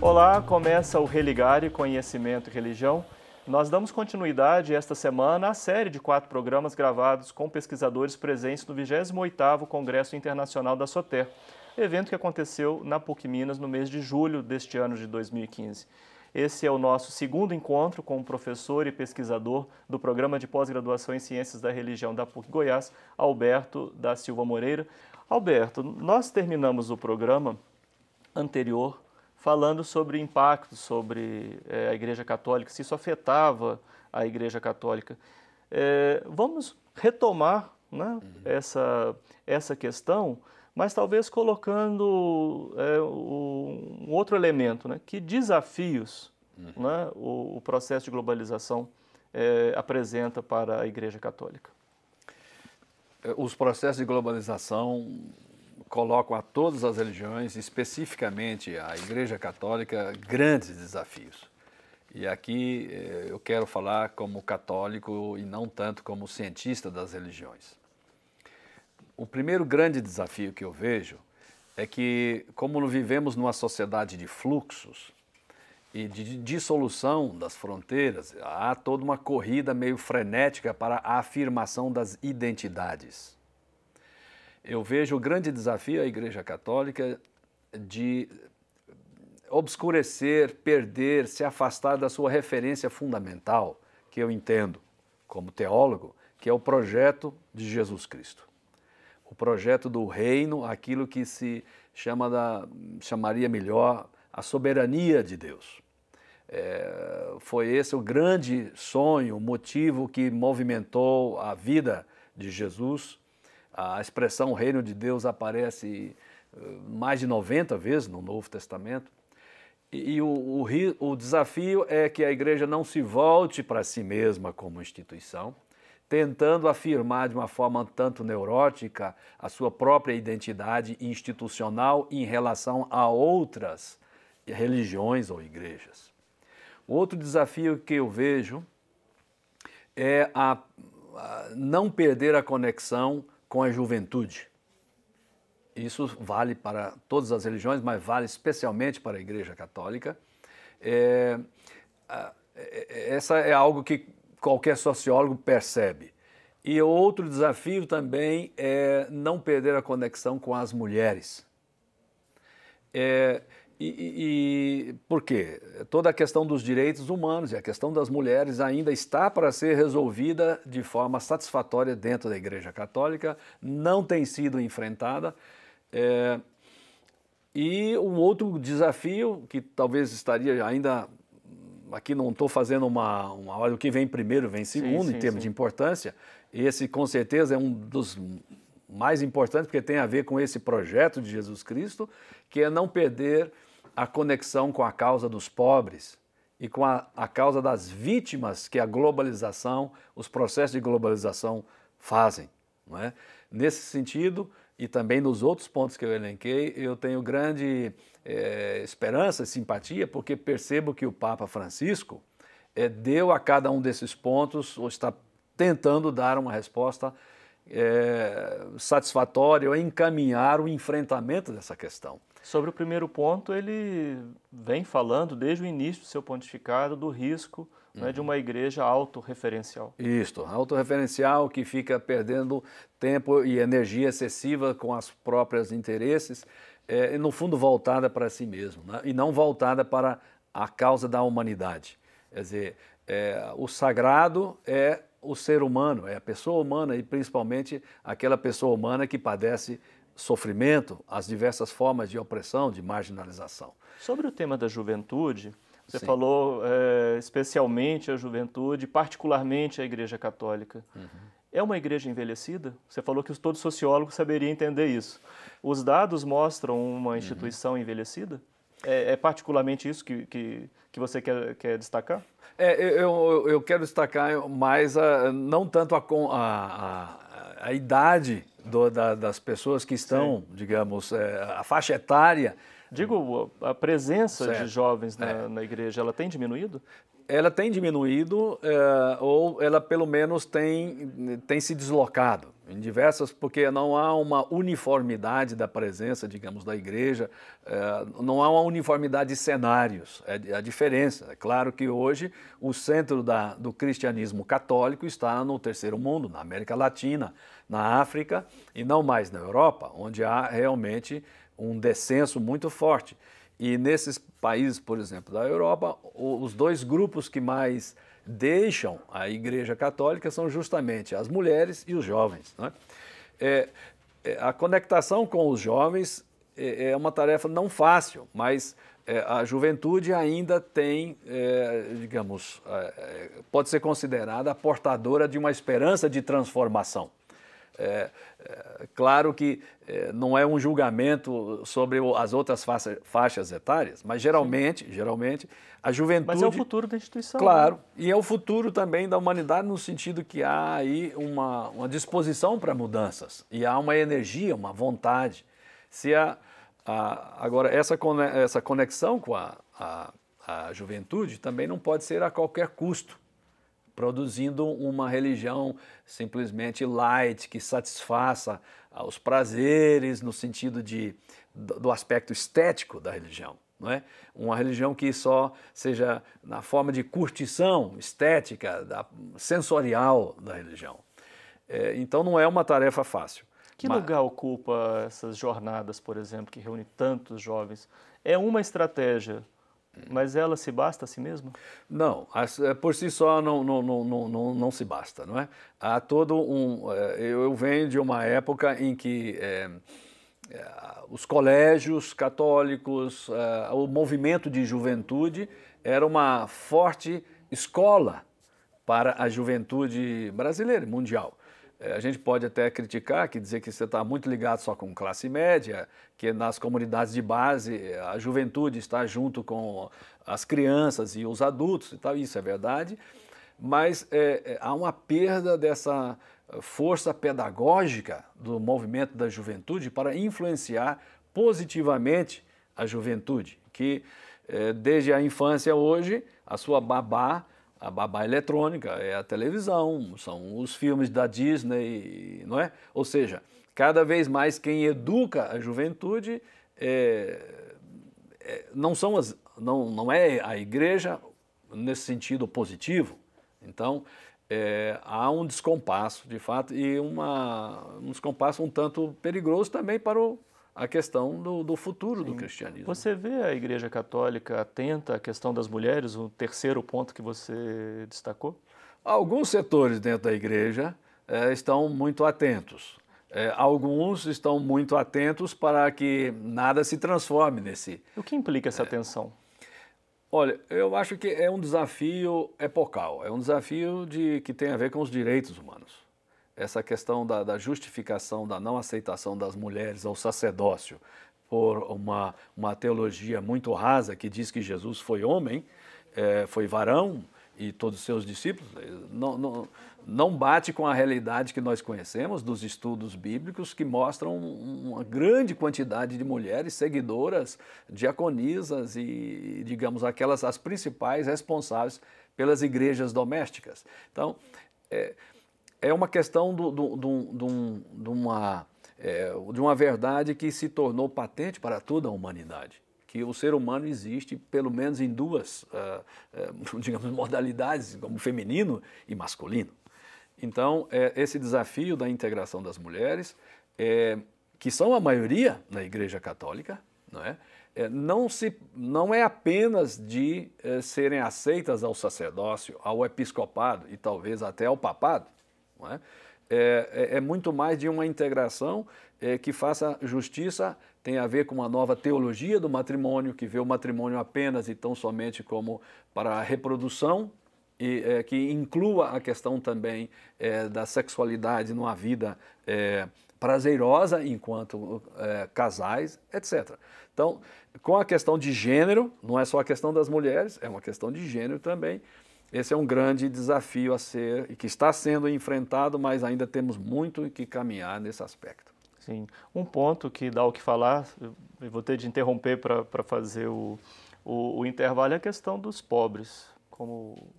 Olá, começa o Religare, Conhecimento e Religião. Nós damos continuidade esta semana à série de 4 programas gravados com pesquisadores presentes no 28º Congresso Internacional da Soter, evento que aconteceu na PUC Minas no mês de julho deste ano de 2015. Esse é o nosso segundo encontro com o professor e pesquisador do Programa de Pós-Graduação em Ciências da Religião da PUC Goiás, Alberto da Silva Moreira. Alberto, nós terminamos o programa anterior falando sobre impactos sobre a Igreja Católica, se isso afetava a Igreja Católica. Vamos retomar, né, essa questão, mas talvez colocando um outro elemento, né, que desafios né, o processo de globalização apresenta para a Igreja Católica. Os processos de globalização colocam a todas as religiões, especificamente a Igreja Católica, grandes desafios. E aqui eu quero falar como católico e não tanto como cientista das religiões. O primeiro grande desafio que eu vejo é que, como vivemos numa sociedade de fluxos e de dissolução das fronteiras, há toda uma corrida meio frenética para a afirmação das identidades. Eu vejo o grande desafio à Igreja Católica de obscurecer, perder, se afastar da sua referência fundamental, que eu entendo como teólogo, que é o projeto de Jesus Cristo. O projeto do reino, aquilo que se chamaria melhor a soberania de Deus. Foi esse o grande sonho, o motivo que movimentou a vida de Jesus. A expressão reino de Deus aparece mais de 90 vezes no Novo Testamento. E o desafio é que a igreja não se volte para si mesma como instituição, tentando afirmar de uma forma um tanto neurótica a sua própria identidade institucional em relação a outras religiões ou igrejas. Outro desafio que eu vejo é a não perder a conexão com a juventude. Isso vale para todas as religiões, mas vale especialmente para a Igreja Católica. Essa é algo que qualquer sociólogo percebe. E outro desafio também é não perder a conexão com as mulheres. Por quê? Toda a questão dos direitos humanos e a questão das mulheres ainda está para ser resolvida de forma satisfatória dentro da Igreja Católica, não tem sido enfrentada. E um outro desafio, que talvez estaria ainda, aqui não estou fazendo uma ordem, o que vem primeiro vem segundo em termos de importância, esse com certeza é um dos mais importantes, porque tem a ver com esse projeto de Jesus Cristo, que é não perder a conexão com a causa dos pobres e com a causa das vítimas que a globalização, os processos de globalização fazem. Não é? Nesse sentido, e também nos outros pontos que eu elenquei, eu tenho grande esperança e simpatia, porque percebo que o Papa Francisco deu a cada um desses pontos, ou está tentando dar uma resposta satisfatória ou encaminhar o enfrentamento dessa questão. Sobre o primeiro ponto, ele vem falando desde o início do seu pontificado do risco né, de uma igreja autorreferencial. Isso, autorreferencial que fica perdendo tempo e energia excessiva com os próprios interesses, e no fundo voltada para si mesmo, né, e não voltada para a causa da humanidade. Quer dizer, o sagrado é o ser humano, é a pessoa humana e principalmente aquela pessoa humana que padece sofrimento, as diversas formas de opressão, de marginalização. Sobre o tema da juventude, você falou especialmente a juventude, particularmente a Igreja Católica. É uma igreja envelhecida? Você falou que todo sociólogo saberia entender isso. Os dados mostram uma instituição envelhecida? É particularmente isso que você quer destacar? Eu quero destacar mais, não tanto a idade das pessoas que estão, digamos, a faixa etária. Digo, a presença de jovens na igreja, ela tem diminuído? ela tem diminuído ou ela pelo menos tem se deslocado em diversas, porque não há uma uniformidade da presença, digamos, da igreja, não há uma uniformidade de cenários, é a diferença. É claro que hoje o centro do cristianismo católico está no terceiro mundo, na América Latina, na África e não mais na Europa, onde há realmente um descenso muito forte. E nesses países, por exemplo, da Europa, os dois grupos que mais deixam a Igreja Católica são justamente as mulheres e os jovens, né? A conectação com os jovens é uma tarefa não fácil, mas a juventude ainda tem, digamos, pode ser considerada a portadora de uma esperança de transformação. Claro que não é um julgamento sobre as outras faixas etárias, mas geralmente a juventude... Mas é o futuro da instituição. Claro, né? E é o futuro também da humanidade no sentido que há aí uma disposição para mudanças e há uma energia, uma vontade. Agora, essa conexão com a juventude também não pode ser a qualquer custo, produzindo uma religião simplesmente light, que satisfaça os prazeres no sentido do aspecto estético da religião. Não é? Uma religião que só seja na forma de curtição estética, sensorial da religião. Então não é uma tarefa fácil. Que lugar ocupa essas jornadas, por exemplo, que reúne tantos jovens? É uma estratégia, mas ela se basta a si mesma? Não, por si só não se basta, não é? Há todo eu venho de uma época em que os colégios católicos, o movimento de juventude era uma forte escola para a juventude brasileira e mundial. A gente pode até criticar, dizer que você está muito ligado só com classe média, que nas comunidades de base a juventude está junto com as crianças e os adultos e tal, isso é verdade, mas há uma perda dessa força pedagógica do movimento da juventude para influenciar positivamente a juventude, que desde a infância hoje, a sua a babá eletrônica é a televisão, são os filmes da Disney, não é? Ou seja, cada vez mais quem educa a juventude não é a igreja nesse sentido positivo. Então, há um descompasso, de fato, e um descompasso um tanto perigoso também para a questão do futuro do cristianismo. Você vê a Igreja Católica atenta à questão das mulheres, o terceiro ponto que você destacou? Alguns setores dentro da igreja estão muito atentos. Alguns estão muito atentos para que nada se transforme nesse... O que implica essa atenção? Olha, eu acho que é um desafio epocal, é um desafio que tem a ver com os direitos humanos. Essa questão da justificação, da não aceitação das mulheres ao sacerdócio por uma teologia muito rasa que diz que Jesus foi homem, foi varão e todos os seus discípulos, não bate com a realidade que nós conhecemos dos estudos bíblicos que mostram uma grande quantidade de mulheres seguidoras, diaconisas e, digamos, as principais responsáveis pelas igrejas domésticas. Então, é uma questão de uma verdade que se tornou patente para toda a humanidade, que o ser humano existe pelo menos em duas, digamos, modalidades, como feminino e masculino. Então, esse desafio da integração das mulheres, que são a maioria na Igreja Católica, não é? Não é apenas de serem aceitas ao sacerdócio, ao episcopado e talvez até ao papado, não é? É muito mais de uma integração que faça justiça, tem a ver com uma nova teologia do matrimônio, que vê o matrimônio apenas e tão somente como para a reprodução, e que inclua a questão também da sexualidade numa vida prazerosa enquanto casais, etc. Então, com a questão de gênero, não é só a questão das mulheres, é uma questão de gênero também. Esse é um grande desafio a ser e que está sendo enfrentado, mas ainda temos muito que caminhar nesse aspecto. Sim. Um ponto que dá o que falar, eu vou ter de interromper para fazer o intervalo, é a questão dos pobres. como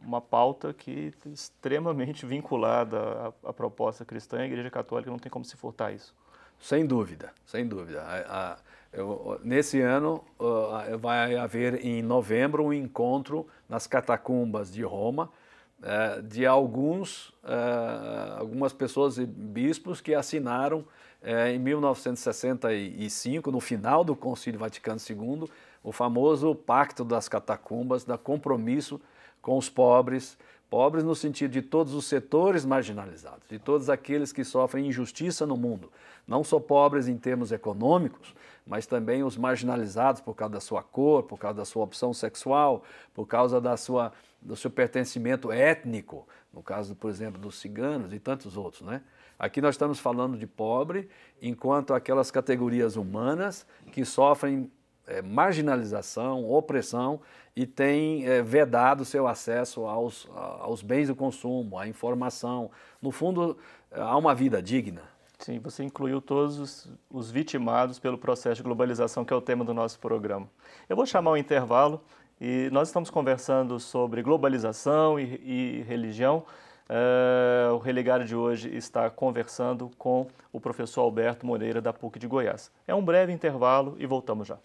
uma pauta que é extremamente vinculada à proposta cristã, e a Igreja Católica não tem como se furtar isso. Sem dúvida, sem dúvida. Nesse ano vai haver em novembro um encontro nas catacumbas de Roma de algumas pessoas e bispos que assinaram em 1965, no final do Concílio Vaticano II, o famoso Pacto das Catacumbas, da compromisso com os pobres, pobres no sentido de todos os setores marginalizados, de todos aqueles que sofrem injustiça no mundo, não só pobres em termos econômicos, mas também os marginalizados por causa da sua cor, por causa da sua opção sexual, por causa do seu pertencimento étnico, no caso, por exemplo, dos ciganos e tantos outros, né? Aqui nós estamos falando de pobre, enquanto aquelas categorias humanas que sofrem marginalização, opressão e têm vedado seu acesso aos bens do consumo, à informação. No fundo, a uma vida digna. Sim, você incluiu todos os vitimados pelo processo de globalização, que é o tema do nosso programa. Eu vou chamar o intervalo e nós estamos conversando sobre globalização e religião. O Religário de hoje está conversando com o professor Alberto Moreira, da PUC de Goiás. É um breve intervalo e voltamos já.